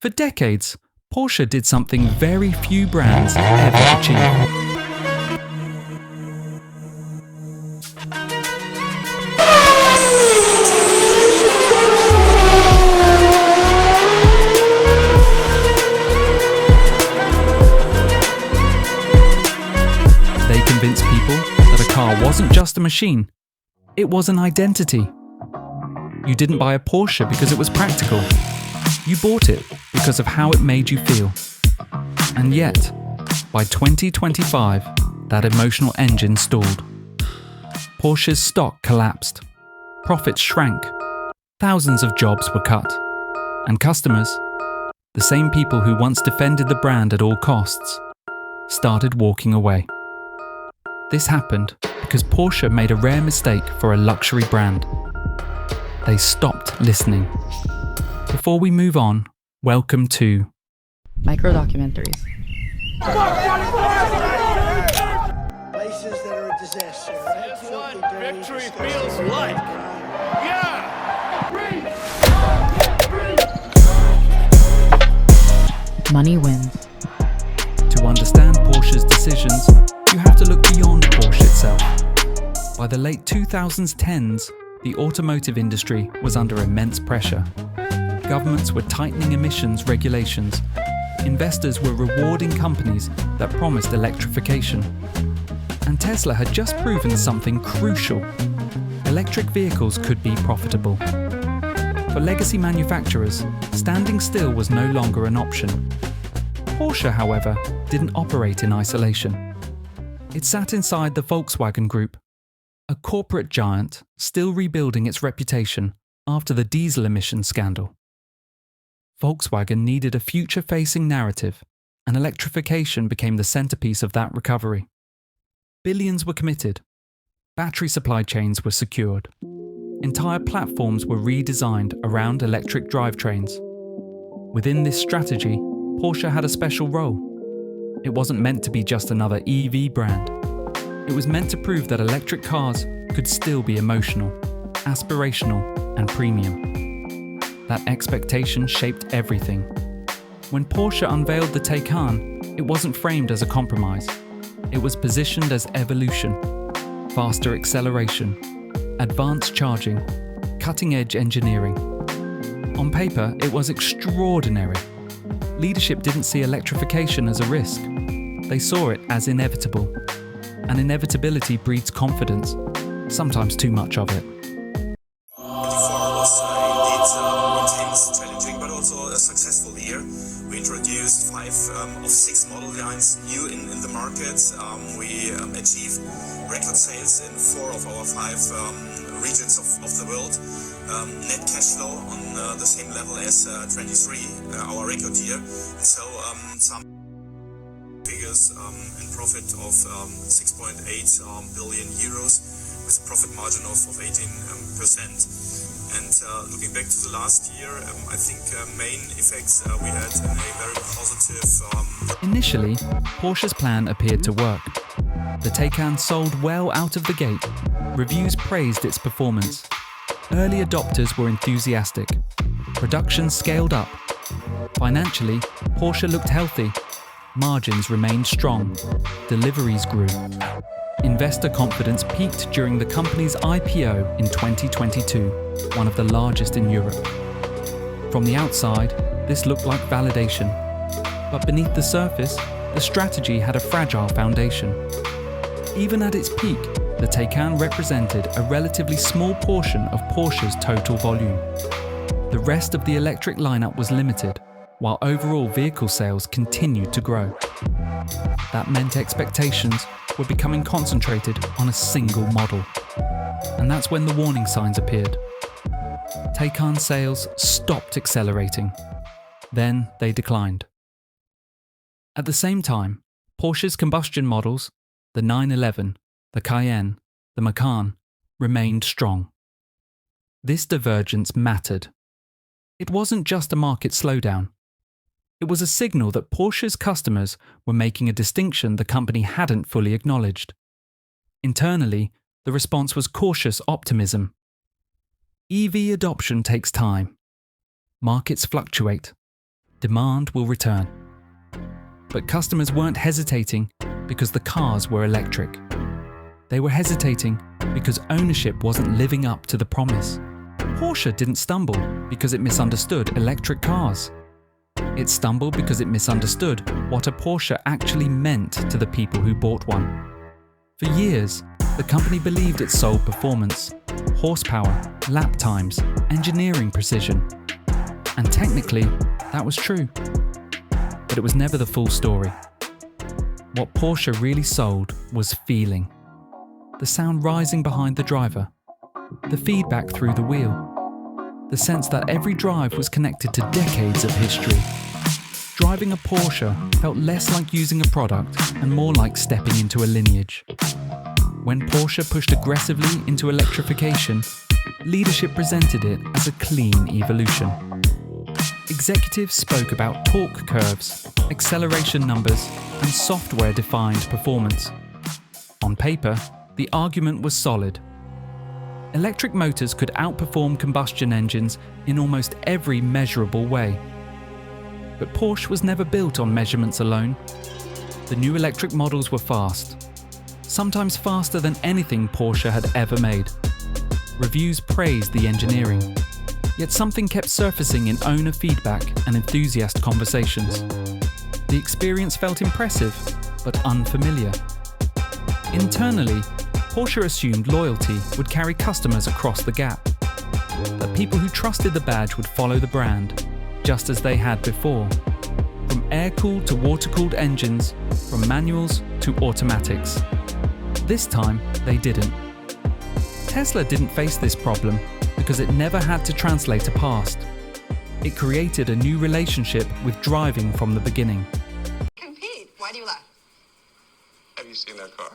For decades, Porsche did something very few brands ever achieve. They convinced people that a car wasn't just a machine, it was an identity. You didn't buy a Porsche because it was practical. You bought it because of how it made you feel. And yet, by 2025, that emotional engine stalled. Porsche's stock collapsed. Profits shrank. Thousands of jobs were cut. And customers, the same people who once defended the brand at all costs, started walking away. This happened because Porsche made a rare mistake for a luxury brand. They stopped listening. Before we move on, welcome to micro-documentaries. Places that are a disaster. Here's what victory feels like. Yeah! Money wins. To understand Porsche's decisions, you have to look beyond Porsche itself. By the late 2010s, the automotive industry was under immense pressure. Governments were tightening emissions regulations. Investors were rewarding companies that promised electrification. And Tesla had just proven something crucial. Electric vehicles could be profitable. For legacy manufacturers, standing still was no longer an option. Porsche, however, didn't operate in isolation. It sat inside the Volkswagen Group, a corporate giant still rebuilding its reputation after the diesel emission scandal. Volkswagen needed a future-facing narrative, and electrification became the centerpiece of that recovery. Billions were committed. Battery supply chains were secured. Entire platforms were redesigned around electric drivetrains. Within this strategy, Porsche had a special role. It wasn't meant to be just another EV brand. It was meant to prove that electric cars could still be emotional, aspirational, and premium. That expectation shaped everything. When Porsche unveiled the Taycan, it wasn't framed as a compromise. It was positioned as evolution, faster acceleration, advanced charging, cutting-edge engineering. On paper, it was extraordinary. Leadership didn't see electrification as a risk. They saw it as inevitable. And inevitability breeds confidence, sometimes too much of it. 2024 was indeed intense, challenging, but also a successful year. We introduced 5 of 6 model lines new in the market. We achieved record sales in 4 of our 5 regions of the world. Net cash flow on the same level as 23, our record year. And so some figures in profit of 6.8 billion euros with a profit margin of 18%. And looking back to the last year, I think main effects we had a very positive... Initially, Porsche's plan appeared to work. The Taycan sold well out of the gate. Reviews praised its performance. Early adopters were enthusiastic. Production scaled up. Financially, Porsche looked healthy. Margins remained strong. Deliveries grew. Investor confidence peaked during the company's IPO in 2022, one of the largest in Europe. From the outside, this looked like validation. But beneath the surface, the strategy had a fragile foundation. Even at its peak, the Taycan represented a relatively small portion of Porsche's total volume. The rest of the electric lineup was limited, while overall vehicle sales continued to grow. That meant expectations were becoming concentrated on a single model. And that's when the warning signs appeared. Taycan sales stopped accelerating. Then they declined. At the same time, Porsche's combustion models, the 911, the Cayenne, the Macan, remained strong. This divergence mattered. It wasn't just a market slowdown. It was a signal that Porsche's customers were making a distinction the company hadn't fully acknowledged. Internally, the response was cautious optimism. EV adoption takes time. Markets fluctuate. demand will return. But customers weren't hesitating because the cars were electric. They were hesitating because ownership wasn't living up to the promise. Porsche didn't stumble because it misunderstood electric cars. It stumbled because it misunderstood what a Porsche actually meant to the people who bought one. For years, the company believed it sold performance, horsepower, lap times, engineering precision. And technically, that was true. But it was never the full story. What Porsche really sold was feeling. The sound rising behind the driver, the feedback through the wheel, the sense that every drive was connected to decades of history. Driving a Porsche felt less like using a product and more like stepping into a lineage. When Porsche pushed aggressively into electrification, leadership presented it as a clean evolution. Executives spoke about torque curves, acceleration numbers, and software-defined performance. On paper, the argument was solid. Electric motors could outperform combustion engines in almost every measurable way. But Porsche was never built on measurements alone. The new electric models were fast, sometimes faster than anything Porsche had ever made. Reviews praised the engineering, yet something kept surfacing in owner feedback and enthusiast conversations. The experience felt impressive, but unfamiliar. Internally, Porsche assumed loyalty would carry customers across the gap, that people who trusted the badge would follow the brand, just as they had before. From air-cooled to water-cooled engines, from manuals to automatics. This time, they didn't. Tesla didn't face this problem because it never had to translate a past. It created a new relationship with driving from the beginning. Compete. Why do you laugh? Have you seen that car?